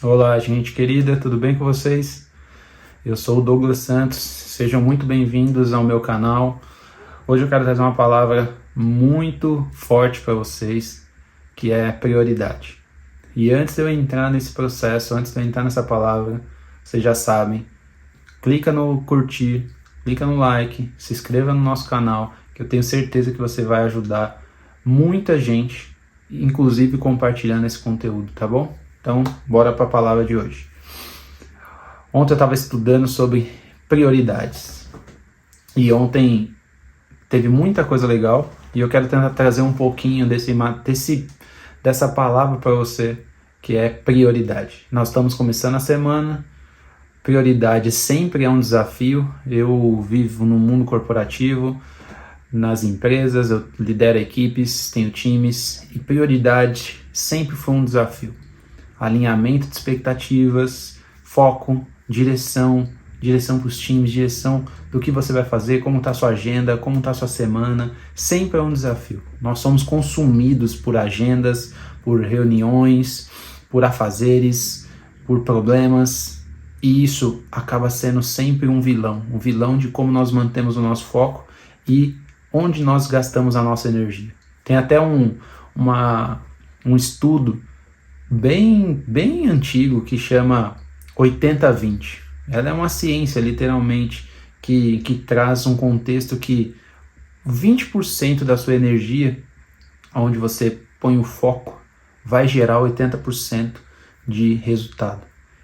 Olá, gente querida, tudo bem com vocês? Eu sou o Douglas Santos, sejam muito bem-vindos ao meu canal. Hoje eu quero trazer uma palavra muito forte para vocês, que é prioridade. E antes de eu entrar nesse processo, antes de eu entrar nessa palavra, vocês já sabem, clica no curtir, clica no like, se inscreva no nosso canal, que eu tenho certeza que você vai ajudar muita gente, inclusive compartilhando esse conteúdo, tá bom? Então, bora para a palavra de hoje. Ontem eu estava estudando sobre prioridades e ontem teve muita coisa legal e eu quero tentar trazer um pouquinho dessa palavra para você, que é prioridade. Nós estamos começando a semana, prioridade sempre é um desafio. Eu vivo no mundo corporativo, nas empresas, eu lidero equipes, tenho times e prioridade sempre foi um desafio. Alinhamento de expectativas, foco, direção para os times, direção do que você vai fazer, como está a sua agenda, como está a sua semana, sempre é um desafio. Nós somos consumidos por agendas, por reuniões, por afazeres, por problemas, e isso acaba sendo sempre um vilão de como nós mantemos o nosso foco e onde nós gastamos a nossa energia. Tem até um estudo bem antigo que chama 80-20. Ela é uma ciência, literalmente, que traz um contexto que 20% da sua energia, onde você põe o foco, vai gerar 80% de resultado.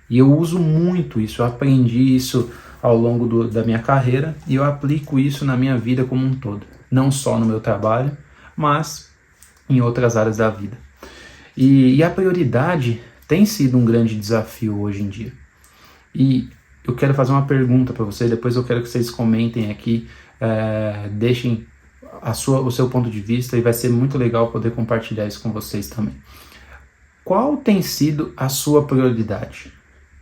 E eu uso muito isso, eu aprendi isso ao longo da minha carreira e eu aplico isso na minha vida como um todo. Não só no meu trabalho, mas em outras áreas da vida. E a prioridade tem sido um grande desafio hoje em dia. E eu quero fazer uma pergunta para vocês, depois eu quero que vocês comentem aqui, deixem o seu ponto de vista e vai ser muito legal poder compartilhar isso com vocês também. Qual tem sido a sua prioridade?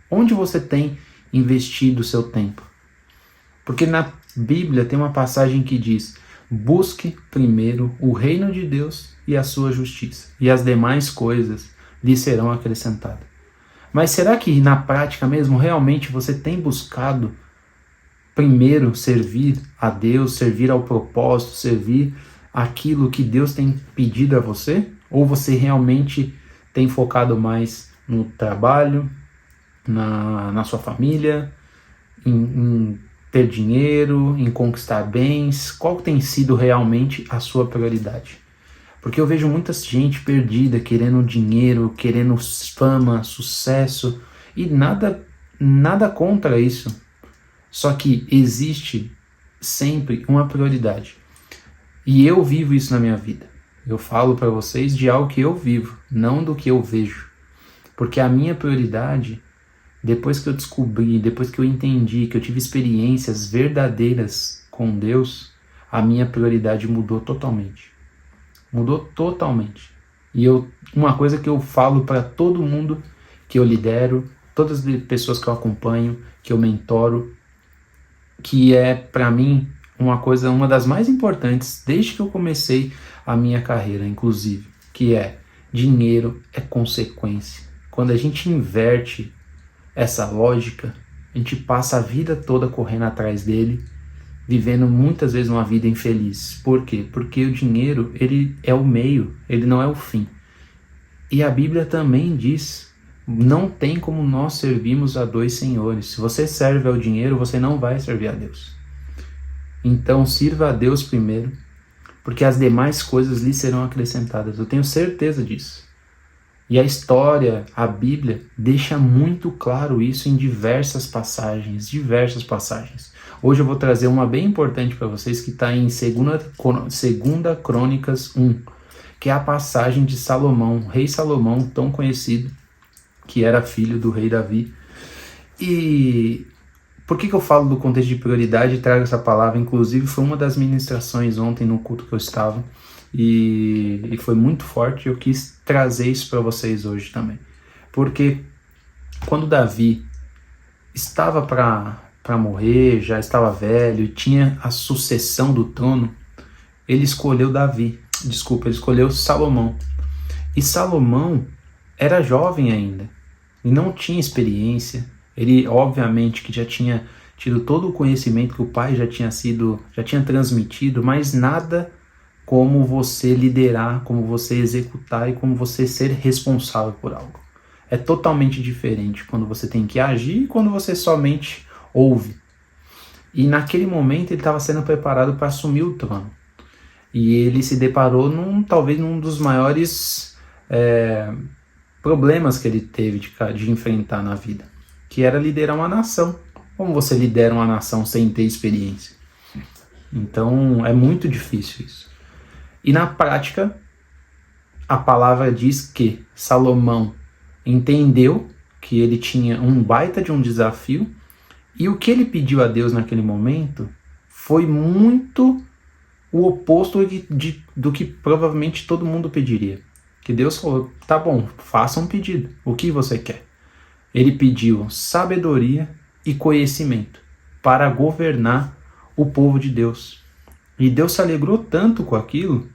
Onde você tem investido o seu tempo? Porque na Bíblia tem uma passagem que diz: busque primeiro o reino de Deus e a sua justiça, e as demais coisas lhe serão acrescentadas. Mas será que na prática mesmo, realmente você tem buscado primeiro servir a Deus, servir ao propósito, servir aquilo que Deus tem pedido a você? Ou você realmente tem focado mais no trabalho, na sua família, em ter dinheiro, em conquistar bens? Qual tem sido realmente a sua prioridade? Porque eu vejo muita gente perdida, querendo dinheiro, querendo fama, sucesso, e nada contra isso. Só que existe sempre uma prioridade. E eu vivo isso na minha vida. Eu falo para vocês de algo que eu vivo, não do que eu vejo. Porque a minha prioridade, depois que eu descobri, depois que eu entendi, que eu tive experiências verdadeiras com Deus, a minha prioridade mudou totalmente. Mudou totalmente. E uma coisa que eu falo para todo mundo que eu lidero, todas as pessoas que eu acompanho, que eu mentoro, que é para mim uma das mais importantes desde que eu comecei a minha carreira, inclusive, que é: dinheiro é consequência. Quando a gente inverte essa lógica, a gente passa a vida toda correndo atrás dele, vivendo muitas vezes uma vida infeliz. Por quê? Porque o dinheiro, ele é o meio, ele não é o fim. E a Bíblia também diz: não tem como nós servirmos a dois senhores. Se você serve ao dinheiro, você não vai servir a Deus. Então sirva a Deus primeiro, porque as demais coisas lhe serão acrescentadas. Eu tenho certeza disso. E a história, a Bíblia, deixa muito claro isso em diversas passagens. Hoje eu vou trazer uma bem importante para vocês, que está em 2 Crônicas 1, que é a passagem de Salomão, rei Salomão, tão conhecido, que era filho do rei Davi. E por que eu falo do contexto de prioridade e trago essa palavra? Inclusive foi uma das ministrações ontem no culto que eu estava, e foi muito forte. Eu quis trazer isso para vocês hoje também, porque quando Davi estava para morrer, já estava velho, tinha a sucessão do trono, ele escolheu Salomão. E Salomão era jovem ainda. e não tinha experiência. Ele, obviamente, que já tinha tido todo o conhecimento que o pai já tinha transmitido, mas nada como você liderar, como você executar e como você ser responsável por algo. É totalmente diferente quando você tem que agir e quando você somente ouve. E naquele momento ele estava sendo preparado para assumir o trono. E ele se deparou talvez num dos maiores problemas que ele teve de enfrentar na vida, que era liderar uma nação. Como você lidera uma nação sem ter experiência? Então é muito difícil isso. E na prática, a palavra diz que Salomão entendeu que ele tinha um baita de um desafio, e o que ele pediu a Deus naquele momento foi muito o oposto do que provavelmente todo mundo pediria. Que Deus falou, tá bom, faça um pedido, o que você quer? Ele pediu sabedoria e conhecimento para governar o povo de Deus. E Deus se alegrou tanto com aquilo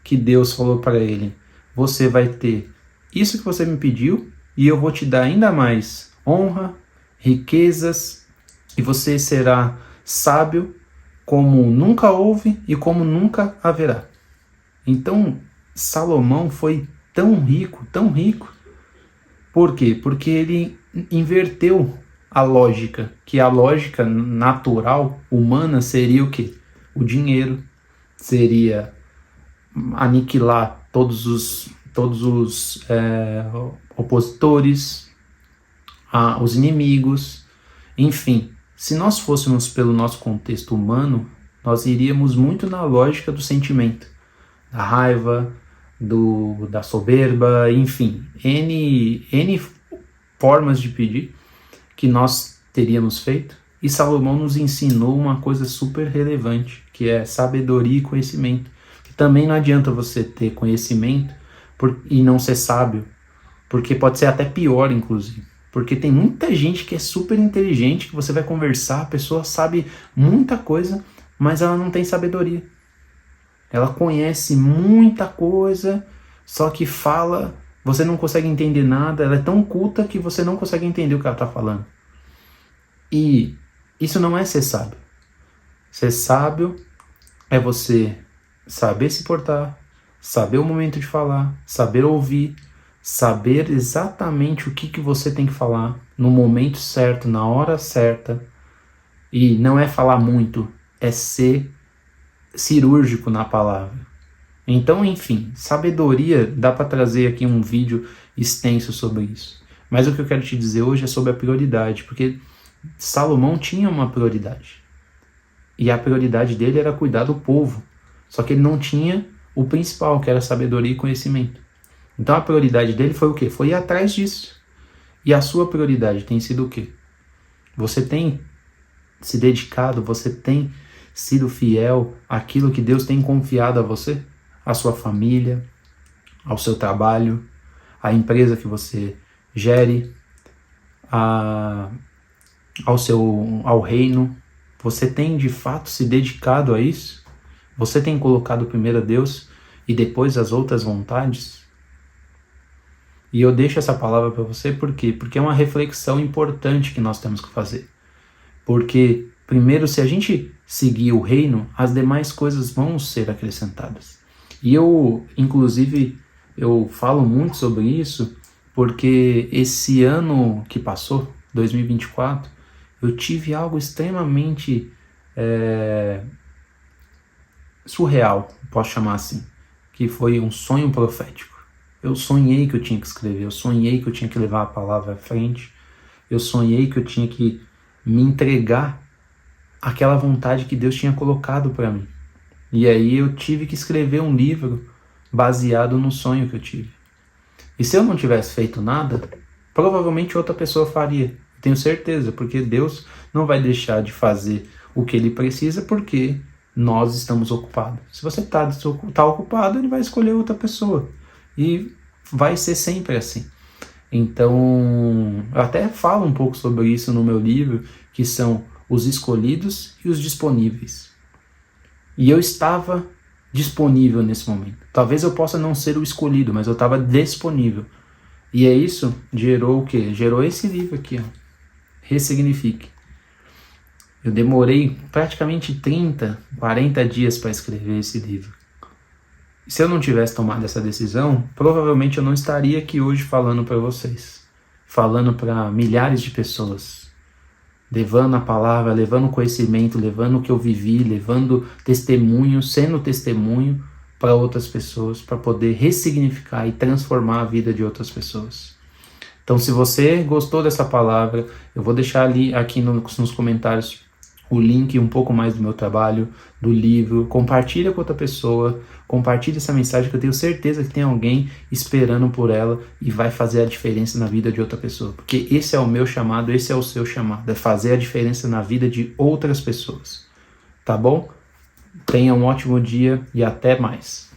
que Deus falou para ele, você vai ter isso que você me pediu e eu vou te dar ainda mais honra, riquezas, e você será sábio como nunca houve e como nunca haverá. Então, Salomão foi tão rico, tão rico. Por quê? Porque ele inverteu a lógica, que a lógica natural, humana, seria o quê? O dinheiro, seria aniquilar todos os opositores, os inimigos, enfim. Se nós fôssemos pelo nosso contexto humano, nós iríamos muito na lógica do sentimento, da raiva, da soberba, enfim, N formas de pedir que nós teríamos feito. E Salomão nos ensinou uma coisa super relevante, que é sabedoria e conhecimento. Que também não adianta você ter conhecimento e não ser sábio, porque pode ser até pior, inclusive. Porque tem muita gente que é super inteligente, que você vai conversar, a pessoa sabe muita coisa, mas ela não tem sabedoria. Ela conhece muita coisa, só que fala, você não consegue entender nada, ela é tão culta que você não consegue entender o que ela está falando. E isso não é ser sábio. Ser sábio é você saber se portar, saber o momento de falar, saber ouvir, saber exatamente o que você tem que falar no momento certo, na hora certa. E não é falar muito, é ser cirúrgico na palavra. Então, enfim, sabedoria, dá para trazer aqui um vídeo extenso sobre isso. Mas o que eu quero te dizer hoje é sobre a prioridade, porque Salomão tinha uma prioridade. E a prioridade dele era cuidar do povo. Só que ele não tinha o principal, que era sabedoria e conhecimento. Então a prioridade dele foi o quê? Foi ir atrás disso. E a sua prioridade tem sido o quê? Você tem se dedicado, você tem sido fiel àquilo que Deus tem confiado a você? À sua família, ao seu trabalho, à empresa que você gere, ao reino. Você tem de fato se dedicado a isso? Você tem colocado primeiro a Deus e depois as outras vontades? E eu deixo essa palavra para você por quê? Porque é uma reflexão importante que nós temos que fazer. Porque, primeiro, se a gente seguir o reino, as demais coisas vão ser acrescentadas. E inclusive, eu falo muito sobre isso, porque esse ano que passou, 2024, eu tive algo extremamente surreal, posso chamar assim, que foi um sonho profético. Eu sonhei que eu tinha que escrever, eu sonhei que eu tinha que levar a palavra à frente, eu sonhei que eu tinha que me entregar àquela vontade que Deus tinha colocado para mim. E aí eu tive que escrever um livro baseado no sonho que eu tive. E se eu não tivesse feito nada, provavelmente outra pessoa faria. Tenho certeza, porque Deus não vai deixar de fazer o que Ele precisa porque nós estamos ocupados. Se você está ocupado, Ele vai escolher outra pessoa. E vai ser sempre assim. Então, eu até falo um pouco sobre isso no meu livro, que são os escolhidos e os disponíveis. E eu estava disponível nesse momento. Talvez eu possa não ser o escolhido, mas eu estava disponível. E é isso, gerou o quê? Gerou esse livro aqui, ó, Ressignifique. Eu demorei praticamente 30, 40 dias para escrever esse livro. Se eu não tivesse tomado essa decisão, provavelmente eu não estaria aqui hoje falando para vocês, falando para milhares de pessoas, levando a palavra, levando conhecimento, levando o que eu vivi, levando testemunho, sendo testemunho para outras pessoas, para poder ressignificar e transformar a vida de outras pessoas. Então, se você gostou dessa palavra, eu vou deixar ali aqui nos comentários o link um pouco mais do meu trabalho, do livro. Compartilha com outra pessoa, compartilha essa mensagem que eu tenho certeza que tem alguém esperando por ela e vai fazer a diferença na vida de outra pessoa. Porque esse é o meu chamado, esse é o seu chamado, é fazer a diferença na vida de outras pessoas. Tá bom? Tenha um ótimo dia e até mais.